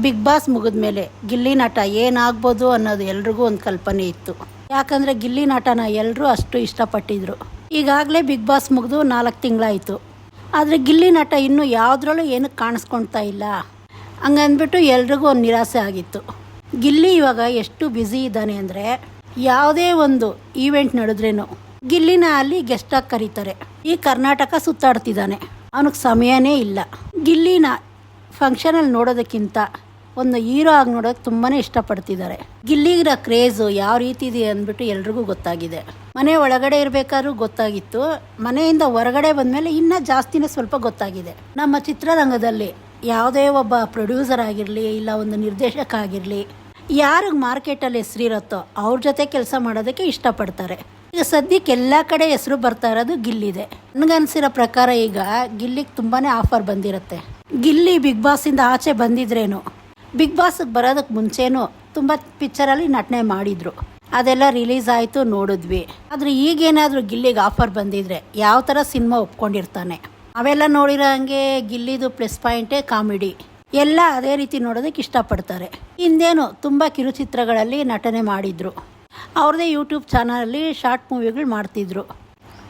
Big boss ಮುಗಿದ ಮೇಲೆ ಗಿಲ್ಲಿ ನಟ ಏನಾಗ್ಬೋದು ಅನ್ನೋದು ಎಲ್ರಿಗೂ ಒಂದು ಕಲ್ಪನೆ ಇತ್ತು. ಯಾಕಂದರೆ ಗಿಲ್ಲಿ ನಟನ ಎಲ್ಲರೂ ಅಷ್ಟು ಇಷ್ಟಪಟ್ಟಿದ್ರು. ಈಗಾಗಲೇ ಬಿಗ್ ಬಾಸ್ ಮುಗಿದು 4 ತಿಂಗಳಾಯಿತು. ಆದರೆ ಗಿಲ್ಲಿ ನಟ ಇನ್ನೂ ಯಾವುದ್ರಲ್ಲೂ ಏನಕ್ಕೆ ಕಾಣಿಸ್ಕೊಳ್ತಾ ಇಲ್ಲ. ಹಂಗಂದ್ಬಿಟ್ಟು ಎಲ್ರಿಗೂ ಒಂದು ನಿರಾಸೆ ಆಗಿತ್ತು. ಗಿಲ್ಲಿ ಇವಾಗ ಎಷ್ಟು ಬ್ಯುಸಿ ಇದ್ದಾನೆ ಅಂದರೆ, ಯಾವುದೇ ಒಂದು ಈವೆಂಟ್ ನಡೆದ್ರೇನು ಗಿಲ್ಲಿನ ಅಲ್ಲಿ ಗೆಸ್ಟಾಗಿ ಕರೀತಾರೆ. ಈ ಕರ್ನಾಟಕ ಸುತ್ತಾಡ್ತಿದ್ದಾನೆ, ಅವನಿಗೆ ಸಮಯನೇ ಇಲ್ಲ. ಗಿಲ್ಲಿನ ಫಂಕ್ಷನಲ್ಲಿ ನೋಡೋದಕ್ಕಿಂತ ಒಂದು ಹೀರೋ ಆಗಿ ನೋಡೋಕೆ ತುಂಬಾ ಇಷ್ಟಪಡ್ತಿದ್ದಾರೆ. ಗಿಲ್ಲಿಗಿರೋ ಕ್ರೇಜು ಯಾವ ರೀತಿ ಇದೆ ಅಂದ್ಬಿಟ್ಟು ಎಲ್ರಿಗೂ ಗೊತ್ತಾಗಿದೆ. ಮನೆ ಒಳಗಡೆ ಇರಬೇಕಾದ್ರೂ ಗೊತ್ತಾಗಿತ್ತು, ಮನೆಯಿಂದ ಹೊರಗಡೆ ಬಂದಮೇಲೆ ಇನ್ನೂ ಜಾಸ್ತಿನೇ ಸ್ವಲ್ಪ ಗೊತ್ತಾಗಿದೆ. ನಮ್ಮ ಚಿತ್ರರಂಗದಲ್ಲಿ ಯಾವುದೇ ಒಬ್ಬ ಪ್ರೊಡ್ಯೂಸರ್ ಆಗಿರಲಿ, ಇಲ್ಲ ಒಂದು ನಿರ್ದೇಶಕ ಆಗಿರಲಿ, ಯಾರಿಗೆ ಮಾರ್ಕೆಟಲ್ಲಿ ಹೆಸರಿರುತ್ತೋ ಅವ್ರ ಜೊತೆ ಕೆಲಸ ಮಾಡೋದಕ್ಕೆ ಇಷ್ಟಪಡ್ತಾರೆ. ಈಗ ಸದ್ಯಕ್ಕೆ ಎಲ್ಲ ಕಡೆ ಹೆಸರು ಬರ್ತಾ ಇರೋದು ಗಿಲ್ಲಿದೆ. ನನಗನ್ಸಿರೋ ಪ್ರಕಾರ ಈಗ ಗಿಲ್ಲಿಗೆ ತುಂಬಾ ಆಫರ್ ಬಂದಿರುತ್ತೆ. ಗಿಲ್ಲಿ ಬಿಗ್ ಬಾಸಿಂದ ಆಚೆ ಬಂದಿದ್ರೇನು, ಬಿಗ್ ಬಾಸ್ಗೆ ಬರೋದಕ್ಕೆ ಮುಂಚೆನೂ ತುಂಬ ಪಿಕ್ಚರಲ್ಲಿ ನಟನೆ ಮಾಡಿದರು. ಅದೆಲ್ಲ ರಿಲೀಸ್ ಆಯಿತು, ನೋಡಿದ್ವಿ. ಆದರೆ ಈಗೇನಾದರೂ ಗಿಲ್ಲಿಗೆ ಆಫರ್ ಬಂದಿದ್ರೆ ಯಾವ ಥರ ಸಿನಿಮಾ ಒಪ್ಕೊಂಡಿರ್ತಾನೆ. ಅವೆಲ್ಲ ನೋಡಿರೋ ಹಂಗೆ ಗಿಲ್ಲಿದು ಪ್ಲಸ್ ಪಾಯಿಂಟೇ ಕಾಮಿಡಿ. ಎಲ್ಲ ಅದೇ ರೀತಿ ನೋಡೋದಕ್ಕೆ ಇಷ್ಟಪಡ್ತಾರೆ. ಹಿಂದೇನು ತುಂಬ ಕಿರುಚಿತ್ರಗಳಲ್ಲಿ ನಟನೆ ಮಾಡಿದರು. ಅವ್ರದ್ದೇ ಯೂಟ್ಯೂಬ್ ಚಾನಲಲ್ಲಿ ಶಾರ್ಟ್ ಮೂವಿಗಳು ಮಾಡ್ತಿದ್ರು.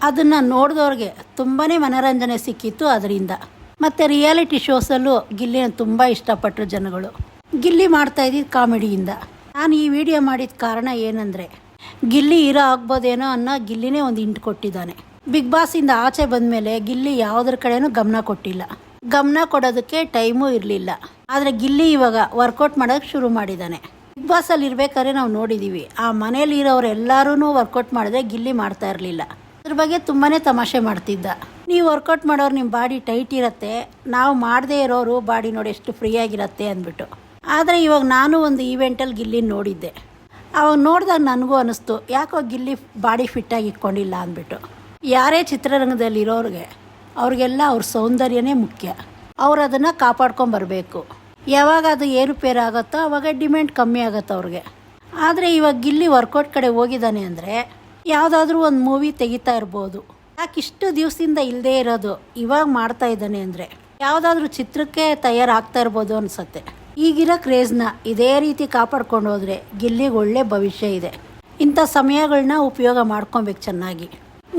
ಅದನ್ನು ನೋಡಿದವ್ರಿಗೆ ತುಂಬಾ ಮನೋರಂಜನೆ ಸಿಕ್ಕಿತ್ತು ಅದರಿಂದ. ಮತ್ತು ರಿಯಾಲಿಟಿ ಶೋಸಲ್ಲೂ ಗಿಲ್ಲಿನ ತುಂಬ ಇಷ್ಟಪಟ್ಟರು ಜನಗಳು. ಗಿಲ್ಲಿ ಮಾಡ್ತಾ ಇದ್ದಿದ್ದು ಕಾಮಿಡಿಯಿಂದ. ನಾನು ಈ ವಿಡಿಯೋ ಮಾಡಿದ ಕಾರಣ ಏನಂದರೆ, ಗಿಲ್ಲಿ ಹೀರೋ ಆಗ್ಬೋದೇನೋ ಅನ್ನೋ ಗಿಲ್ಲಿನೇ ಒಂದು ಹಿಂಟ್ ಕೊಟ್ಟಿದ್ದಾನೆ. ಬಿಗ್ ಬಾಸಿಂದ ಆಚೆ ಬಂದಮೇಲೆ ಗಿಲ್ಲಿ ಯಾವುದ್ರ ಕಡೆನೂ ಗಮನ ಕೊಟ್ಟಿಲ್ಲ. ಗಮನ ಕೊಡೋದಕ್ಕೆ ಟೈಮೂ ಇರಲಿಲ್ಲ. ಆದರೆ ಗಿಲ್ಲಿ ಇವಾಗ ವರ್ಕೌಟ್ ಮಾಡೋಕ್ಕೆ ಶುರು ಮಾಡಿದ್ದಾನೆ. ಬಿಗ್ ಬಾಸಲ್ಲಿ ಇರಬೇಕಾದ್ರೆ ನಾವು ನೋಡಿದ್ದೀವಿ, ಆ ಮನೇಲಿ ಇರೋರು ಎಲ್ಲರೂ ವರ್ಕೌಟ್ ಮಾಡಿದ್ರೆ ಗಿಲ್ಲಿ ಮಾಡ್ತಾ ಇರಲಿಲ್ಲ. ಅದ್ರ ಬಗ್ಗೆ ತುಂಬಾ ತಮಾಷೆ ಮಾಡ್ತಿದ್ದ. ನೀವು ವರ್ಕೌಟ್ ಮಾಡೋರು ನಿಮ್ಮ ಬಾಡಿ ಟೈಟ್ ಇರುತ್ತೆ, ನಾವು ಮಾಡದೇ ಇರೋರು ಬಾಡಿ ನೋಡಿ ಎಷ್ಟು ಫ್ರೀಯಾಗಿರುತ್ತೆ ಅಂದ್ಬಿಟ್ಟು. ಆದರೆ ಇವಾಗ ನಾನು ಒಂದು ಈವೆಂಟಲ್ಲಿ ಗಿಲ್ಲಿ ನೋಡಿದ್ದೆ. ಅವಾಗ ನೋಡಿದಾಗ ನನಗೂ ಅನ್ನಿಸ್ತು, ಯಾಕೋ ಗಿಲ್ಲಿ ಬಾಡಿ ಫಿಟ್ಟಾಗಿ ಇಟ್ಕೊಂಡಿಲ್ಲ ಅಂದ್ಬಿಟ್ಟು. ಯಾರೇ ಚಿತ್ರರಂಗದಲ್ಲಿ ಇರೋರಿಗೆ ಅವ್ರಿಗೆಲ್ಲ ಅವ್ರ ಸೌಂದರ್ಯನೇ ಮುಖ್ಯ. ಅವ್ರು ಅದನ್ನು ಕಾಪಾಡ್ಕೊಂಬರ್ಬೇಕು. ಯಾವಾಗ ಅದು ಏರುಪೇರು ಆಗುತ್ತೋ ಆವಾಗ ಡಿಮ್ಯಾಂಡ್ ಕಮ್ಮಿ ಆಗುತ್ತೆ ಅವ್ರಿಗೆ. ಆದರೆ ಇವಾಗ ಗಿಲ್ಲಿ ವರ್ಕೌಟ್ ಕಡೆ ಹೋಗಿದ್ದಾನೆ ಅಂದರೆ ಯಾವುದಾದ್ರೂ ಒಂದು ಮೂವಿ ತೆಗಿತಾ ಇರ್ಬೋದು. ಯಾಕೆ ಇಷ್ಟು ದಿವಸದಿಂದ ಇಲ್ಲದೇ ಇರೋದು ಇವಾಗ ಮಾಡ್ತಾ ಇದ್ದಾನೆ ಅಂದರೆ ಯಾವುದಾದ್ರೂ ಚಿತ್ರಕ್ಕೆ ತಯಾರಾಗ್ತಾ ಇರ್ಬೋದು ಅನಿಸುತ್ತೆ. ಈಗಿರೋ ಕ್ರೇಜ್ನ ಇದೇ ರೀತಿ ಕಾಪಾಡ್ಕೊಂಡು ಹೋದರೆ ಗಿಲ್ಲಿಗೆ ಒಳ್ಳೆ ಭವಿಷ್ಯ ಇದೆ. ಇಂಥ ಸಮಯಗಳನ್ನ ಉಪಯೋಗ ಮಾಡ್ಕೊಬೇಕು ಚೆನ್ನಾಗಿ.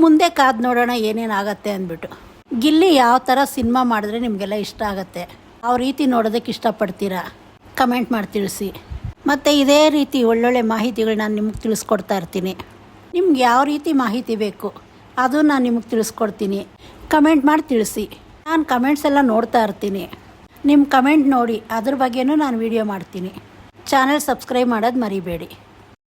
ಮುಂದೆ ಕಾದು ನೋಡೋಣ ಏನೇನಾಗತ್ತೆ ಅಂದ್ಬಿಟ್ಟು. ಗಿಲ್ಲಿ ಯಾವ ಥರ ಸಿನಿಮಾ ಮಾಡಿದ್ರೆ ನಿಮಗೆಲ್ಲ ಇಷ್ಟ ಆಗುತ್ತೆ, ಆ ರೀತಿ ನೋಡೋದಕ್ಕೆ ಇಷ್ಟಪಡ್ತೀರಾ, ಕಮೆಂಟ್ ಮಾಡಿ ತಿಳಿಸಿ. ಮತ್ತು ಇದೇ ರೀತಿ ಒಳ್ಳೊಳ್ಳೆ ಮಾಹಿತಿಗಳು ನಾನು ನಿಮಗೆ ತಿಳಿಸ್ಕೊಡ್ತಾ ಇರ್ತೀನಿ. ನಿಮ್ಗೆ ಯಾವ ರೀತಿ ಮಾಹಿತಿ ಬೇಕು ಅದು ನಾನು ನಿಮಗೆ ತಿಳಿಸ್ಕೊಡ್ತೀನಿ. ಕಮೆಂಟ್ ಮಾಡಿ ತಿಳಿಸಿ. ನಾನು ಕಮೆಂಟ್ಸ್ ಎಲ್ಲ ನೋಡ್ತಾ ಇರ್ತೀನಿ. ನಿಮ್ಮ ಕಮೆಂಟ್ ನೋಡಿ ಅದ್ರ ಬಗ್ಗೆನೂ ನಾನು ವಿಡಿಯೋ ಮಾಡ್ತೀನಿ. ಚಾನಲ್ ಸಬ್ಸ್ಕ್ರೈಬ್ ಮಾಡೋದು ಮರಿಬೇಡಿ.